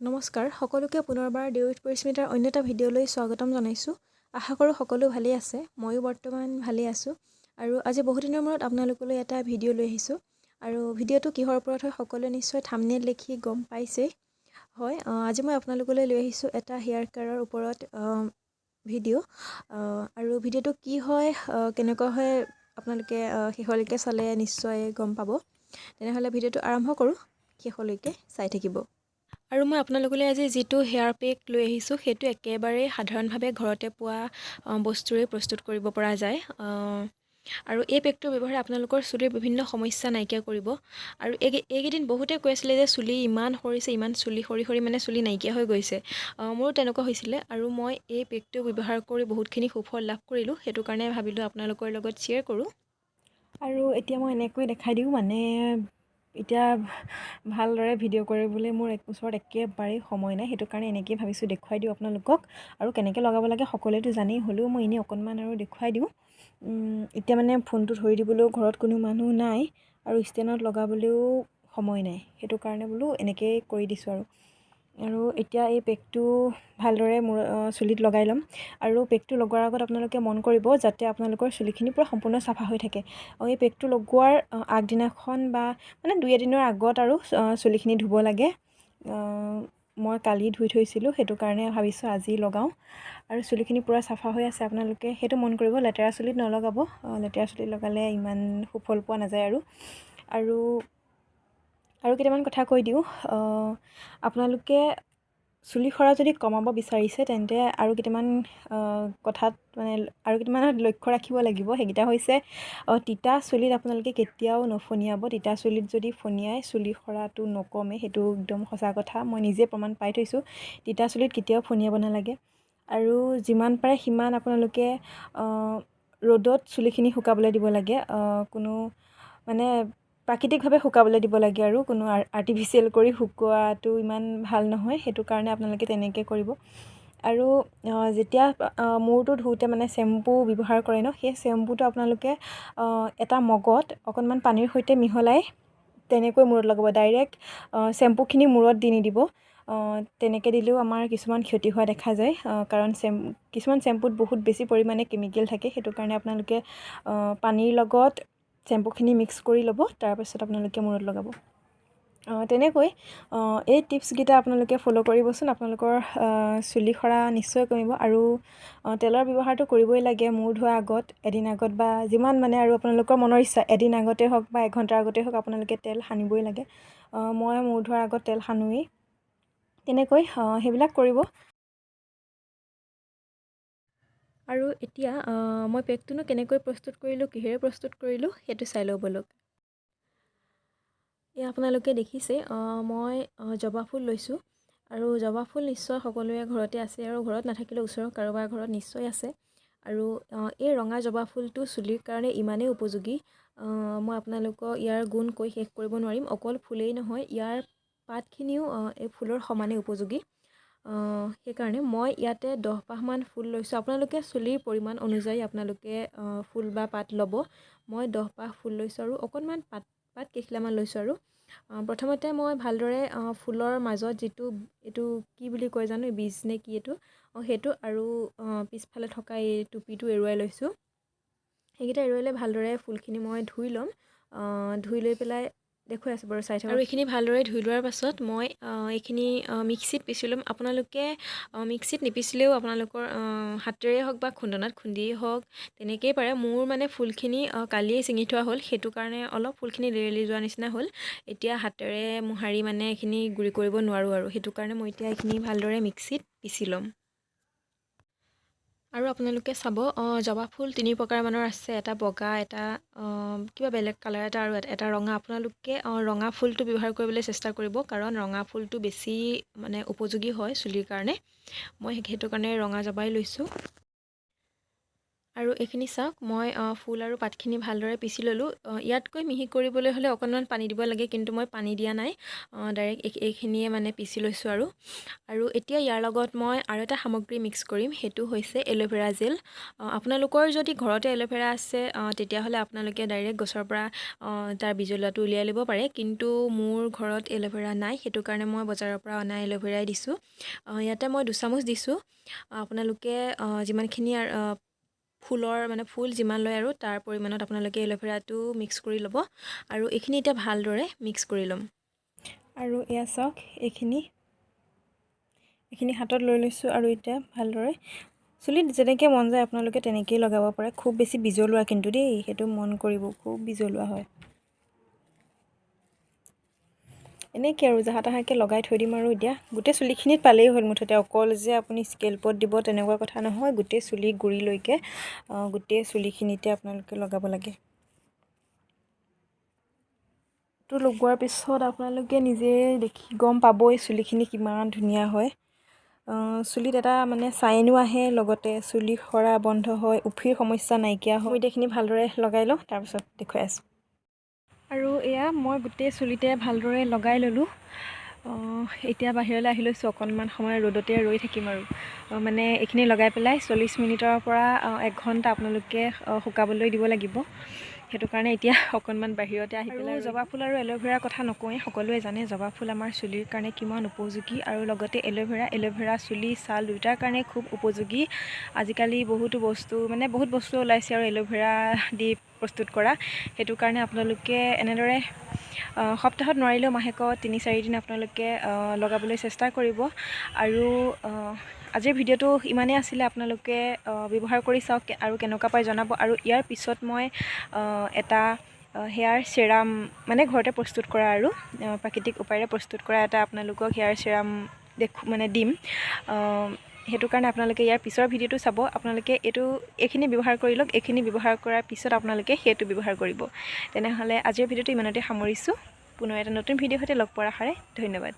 নমস্কাৰ সকলোকে পুনৰবাৰ ডিউইট পৰিস্মিতাৰ অন্য এটা ভিডিঅ'লৈ স্বাগতম জনাইছোঁ। আশা কৰোঁ সকলো ভালেই আছে। ময়ো বৰ্তমান ভালেই আছোঁ আৰু আজি বহুদিনৰ মূৰত আপোনালোকলৈ এটা ভিডিঅ' লৈ আহিছোঁ আৰু ভিডিঅ'টো কিহৰ ওপৰত হয় সকলোৱে নিশ্চয় থাম্বনেইল দেখি গম পাইছেই। হয়, আজি মই আপোনালোকলৈ লৈ আহিছোঁ এটা হেয়াৰ কেয়াৰৰ ওপৰত ভিডিঅ' আৰু ভিডিঅ'টো কি হয় কেনেকুৱা হয় আপোনালোকে শেষলৈকে চালে নিশ্চয় গম পাব। তেনেহ'লে ভিডিঅ'টো আৰম্ভ কৰোঁ, শেষলৈকে চাই থাকিব। আৰু মই আপোনালোকলৈ আজি যিটো হেয়াৰ পেক লৈ আহিছোঁ সেইটো একেবাৰে সাধাৰণভাৱে ঘৰতে পোৱা বস্তুৰে প্ৰস্তুত কৰিব পৰা যায় আৰু এই পেকটোৰ ব্যৱহাৰে আপোনালোকৰ চুলিৰ বিভিন্ন সমস্যা নাইকিয়া কৰিব। আৰু এইকেইদিন বহুতে কৈ আছিলে যে চুলি ইমান সৰিছে, ইমান চুলি সৰি সৰি মানে চুলি নাইকিয়া হৈ গৈছে। মোৰো তেনেকুৱা হৈছিলে আৰু মই এই পেকটো ব্যৱহাৰ কৰি বহুতখিনি সুফল লাভ কৰিলোঁ। সেইটো কাৰণে ভাবিলোঁ আপোনালোকৰ লগত শ্বেয়াৰ কৰোঁ। আৰু এতিয়া মই এনেকৈ দেখাই দিওঁ, মানে এতিয়া ভালদৰে ভিডিঅ' কৰিবলৈ মোৰ ওচৰত একেবাৰেই সময় নাই। সেইটো কাৰণে এনেকৈ ভাবিছোঁ দেখুৱাই দিওঁ আপোনালোকক। আৰু কেনেকৈ লগাব লাগে সকলোৱেতো জানেই, হ'লেও মই এনেই অকণমান আৰু দেখুৱাই দিওঁ। এতিয়া মানে ফোনটো ধৰি দিবলৈও ঘৰত কোনো মানুহ নাই আৰু ষ্টেণ্ডত লগাবলৈও সময় নাই। সেইটো কাৰণে বোলো এনেকৈয়ে কৰি দিছোঁ আৰু এতিয়া এই পেকটো ভালদৰে মোৰ চুলিত লগাই ল'ম। আৰু পেকটো লগোৱাৰ আগত আপোনালোকে মন কৰিব যাতে আপোনালোকৰ চুলিখিনি পূৰা সম্পূৰ্ণ চাফা হৈ থাকে। এই পেকটো লগোৱাৰ আগদিনাখন বা মানে 2 এদিনৰ আগত আৰু চুলিখিনি ধুব লাগে। মই কালি ধুই থৈছিলোঁ, সেইটো কাৰণে ভাবিছোঁ আজি লগাওঁ। আৰু চুলিখিনি পূৰা চাফা হৈ আছে, আপোনালোকে সেইটো মন কৰিব। লেতেৰা চুলিত নলগাব, লেতেৰা চুলিত লগালে ইমান সুফল পোৱা নাযায়। আৰু কেইটামান কথা কৈ দিওঁ, আপোনালোকে চুলি সৰা যদি কমাব বিচাৰিছে তেন্তে আৰু কেইটামান কথাত মানে আৰু কেইটামানত লক্ষ্য ৰাখিব লাগিব। সেইকেইটা হৈছে তিতা চুলিত আপোনালোকে কেতিয়াও নফনিয়াব। তিতা চুলিত যদি ফনিয়াই চুলি সৰাটো নকমে, সেইটো একদম সঁচা কথা। মই নিজে প্ৰমাণ পাই থৈছোঁ। তিতা চুলিত কেতিয়াও ফনিয়াব নালাগে। আৰু যিমান পাৰে সিমান আপোনালোকে ৰ'দত চুলিখিনি শুকাবলৈ দিব লাগে। কোনো মানে প্ৰাকৃতিকভাৱে শুকাবলৈ দিব লাগে আৰু কোনো আৰ্টিফিচিয়েল কৰি শুকোৱাটো ইমান ভাল নহয়। সেইটো কাৰণে আপোনালোকে তেনেকৈ কৰিব। আৰু যেতিয়া মূৰটো ধুওঁতে মানে চেম্পু ব্যৱহাৰ কৰে ন, সেই চেম্পুটো আপোনালোকে এটা মগত অকণমান পানীৰ সৈতে মিহলাই তেনেকৈ মূৰত লগাব। ডাইৰেক্ট চেম্পুখিনি মূৰত দি নিদিব। তেনেকৈ দিলেও আমাৰ কিছুমান ক্ষতি হোৱা দেখা যায়, কাৰণ কিছুমান চেম্পুত বহুত বেছি পৰিমাণে কেমিকেল থাকে। সেইটো কাৰণে আপোনালোকে পানীৰ লগত চেম্পুখিনি মিক্স কৰি ল'ব, তাৰপাছত আপোনালোকে মূৰত লগাব। তেনেকৈ এই টিপছকেইটা আপোনালোকে ফ'ল' কৰিবচোন। আপোনালোকৰ চুলি সৰা নিশ্চয় কমিব। আৰু তেলৰ ব্যৱহাৰটো কৰিবই লাগে মূৰ ধোৱাৰ আগত, এদিন আগত বা যিমান মানে আৰু আপোনালোকৰ মনৰ ইচ্ছা, এদিন আগতে হওক বা এঘণ্টাৰ আগতে হওক আপোনালোকে তেল সানিবই লাগে। মই মূৰ ধোৱাৰ আগত তেল সানোৱেই। তেনেকৈ সেইবিলাক কৰিব। আৰু এতিয়া মই পেকটোনো কেনেকৈ প্ৰস্তুত কৰিলোঁ, কিহেৰে প্ৰস্তুত কৰিলোঁ সেইটো চাই লওঁ ব'লক। এয়া আপোনালোকে দেখিছে, মই জবা ফুল লৈছোঁ। আৰু জবা ফুল নিশ্চয় সকলোৰে ঘৰতে আছে, আৰু ঘৰত নাথাকিলেও ওচৰৰ কাৰোবাৰ ঘৰত নিশ্চয় আছে। আৰু এই ৰঙা জবা ফুলটো চুলিৰ কাৰণে ইমানেই উপযোগী, মই আপোনালোকক ইয়াৰ গুণ কৈ শেষ কৰিব নোৱাৰিম। অকল ফুলেই নহয়, ইয়াৰ পাতখিনিও এই ফুলৰ সমানেই উপযোগী। সেইকাৰণে মই ইয়াতে 10 পাহমান ফুল লৈছোঁ। আপোনালোকে চুলিৰ পৰিমাণ অনুযায়ী আপোনালোকে ফুল বা পাত ল'ব। মই 10 পাহ ফুল লৈছোঁ আৰু অকণমান পাত কেইখিলামান লৈছোঁ। আৰু প্ৰথমতে মই ভালদৰে ফুলৰ মাজত যিটো এইটো কি বুলি কয় জানো, বীজ নে কি এইটো, সেইটো আৰু পিছফালে থকা এই টুপিটো এৰুৱাই লৈছোঁ। সেইকেইটা এৰুৱাই লৈ ভালদৰে ফুলখিনি মই ধুই ল'ম। ধুই লৈ পেলাই দেখুৱাই আছোঁ বাৰু, চাই থাকক। আৰু এইখিনি ভালদৰে ধুই লোৱাৰ পাছত মই এইখিনি মিক্সিত পিচি ল'ম। আপোনালোকে মিক্সিত নিপিচিলেও আপোনালোকৰ হাতেৰে হওক বা খুন্দনাত খুন্দিয়েই হওক তেনেকৈয়ে পাৰে। মোৰ মানে ফুলখিনি কালিয়েই ছিঙি থোৱা হ'ল, সেইটো কাৰণে অলপ ফুলখিনি লেৰেলি যোৱা নিচিনা হ'ল। এতিয়া হাতেৰে মোহাৰি মানে এইখিনি গুড়ি কৰিব নোৱাৰোঁ, আৰু সেইটো কাৰণে মই এতিয়া এইখিনি ভালদৰে মিক্সিত পিচি ল'ম। আৰু আপোনালোকে চাব, জবা ফুল 3 প্ৰকাৰমানৰ আছে। এটা বগা, এটা কিবা বেলেগ কালাৰ এটা, আৰু এটা ৰঙা। আপোনালোকে ৰঙা ফুলটো ব্যৱহাৰ কৰিবলৈ চেষ্টা কৰিব, কাৰণ ৰঙা ফুলটো বেছি মানে উপযোগী হয় চুলিৰ কাৰণে। মই সেইটো কাৰণে ৰঙা জবাই লৈছোঁ। আৰু এইখিনি চাওক মই ফুল আৰু পাতখিনি ভালদৰে পিচি ল'লোঁ ইয়াতকৈ মিহি কৰিবলৈ হ'লে অকণমান পানী দিব লাগে কিন্তু মই পানী দিয়া নাই ডাইৰেক্ট এইখিনিয়ে মানে পিচি লৈছোঁ আৰু এতিয়া ইয়াৰ লগত মই আৰু এটা সামগ্ৰী মিক্স কৰিম সেইটো হৈছে এল'ভেৰা জেল আপোনালোকৰ যদি ঘৰতে এল'ভেৰা আছে তেতিয়াহ'লে আপোনালোকে ডাইৰেক্ট গছৰ পৰা তাৰ বিজলুৱাটো উলিয়াই ল'ব পাৰে কিন্তু মোৰ ঘৰত এল'ভেৰা নাই সেইটো কাৰণে মই বজাৰৰ পৰা অনা এল'ভেৰাই দিছোঁ ইয়াতে মই 2 চামুচ দিছোঁ আপোনালোকে যিমানখিনি ফুলৰ মানে ফুল যিমান লয় আৰু তাৰ পৰিমাণত আপোনালোকে এল'ভেৰাটো মিক্স কৰি ল'ব আৰু এইখিনি এতিয়া ভালদৰে মিক্স কৰি ল'ম আৰু এয়া চাওক এইখিনি হাতত লৈ লৈছোঁ আৰু এতিয়া ভালদৰে চুলিত যেনেকৈ মন যায় আপোনালোকে তেনেকৈয়ে লগাব পাৰে খুব বেছি বিজলুৱা কিন্তু দেই সেইটো মন কৰিব খুব বিজলুৱা হয় এনেকৈ আৰু জাহা তাহাকৈ লগাই থৈ দিম আৰু এতিয়া গোটেই চুলিখিনিত পালেই হ'ল মুঠতে অকল যে আপুনি স্কেল্পত দিব তেনেকুৱা কথা নহয় গোটেই চুলি গুৰিলৈকে গোটেই চুলিখিনিতে আপোনালোকে লগাব লাগে তো লগোৱাৰ পিছত আপোনালোকে নিজে দেখি গম পাবই চুলিখিনি কিমান ধুনীয়া হয় চুলিত এটা মানে চাইনো আহে লগতে চুলি সৰা বন্ধ হয় উফিৰ সমস্যা নাইকিয়া হয় এইখিনি ভালদৰে লগাই লওঁ তাৰপিছত দেখুৱাই আছোঁ আৰু এয়া মই গোটেই চুলিতে ভালদৰে লগাই ল'লোঁ এতিয়া বাহিৰলৈ আহি লৈছোঁ অকণমান সময় ৰ'দতে ৰৈ থাকিম আৰু মানে এইখিনি লগাই পেলাই 40 মিনিটৰ পৰা 1 ঘণ্টা আপোনালোকে শুকাবলৈ দিব লাগিব সেইটো কাৰণে এতিয়া অকণমান বাহিৰতে আহি পেলাই জবা ফুল আৰু এল'ভেৰাৰ কথা নকওঁৱেই সকলোৱে জানে জবা ফুল আমাৰ চুলিৰ কাৰণে কিমান উপযোগী আৰু লগতে এল'ভেৰা চুলি ছাল দুয়োটাৰ কাৰণে খুব উপযোগী আজিকালি বহুত বস্তু ওলাইছে আৰু এল'ভেৰা দি প্ৰস্তুত কৰা সেইটো কাৰণে আপোনালোকে এনেদৰে সপ্তাহত নোৱাৰিলেও মাহেকত 3-4 দিন আপোনালোকে লগাবলৈ চেষ্টা কৰিব আৰু আজিৰ ভিডিঅ'টো ইমানেই আছিলে আপোনালোকে ব্যৱহাৰ কৰি চাওক আৰু কেনেকুৱা পাই জনাব আৰু ইয়াৰ পিছত মই এটা হেয়াৰ চেৰাম মানে ঘৰতে প্ৰস্তুত কৰা আৰু প্ৰাকৃতিক উপায়েৰে প্ৰস্তুত কৰা এটা আপোনালোকক হেয়াৰ চেৰাম দিম সেইটো কাৰণে আপোনালোকে ইয়াৰ পিছৰ ভিডিঅ'টো চাব আপোনালোকে এইখিনি ব্যৱহাৰ কৰি লওক এইখিনি ব্যৱহাৰ কৰাৰ পিছত আপোনালোকে সেইটো ব্যৱহাৰ কৰিব তেনেহ'লে আজিৰ ভিডিঅ'টো ইমানতে সামৰিছোঁ পুনৰ এটা নতুন ভিডিঅ'ৰ সৈতে লগ পোৱাৰ আশাৰে ধন্যবাদ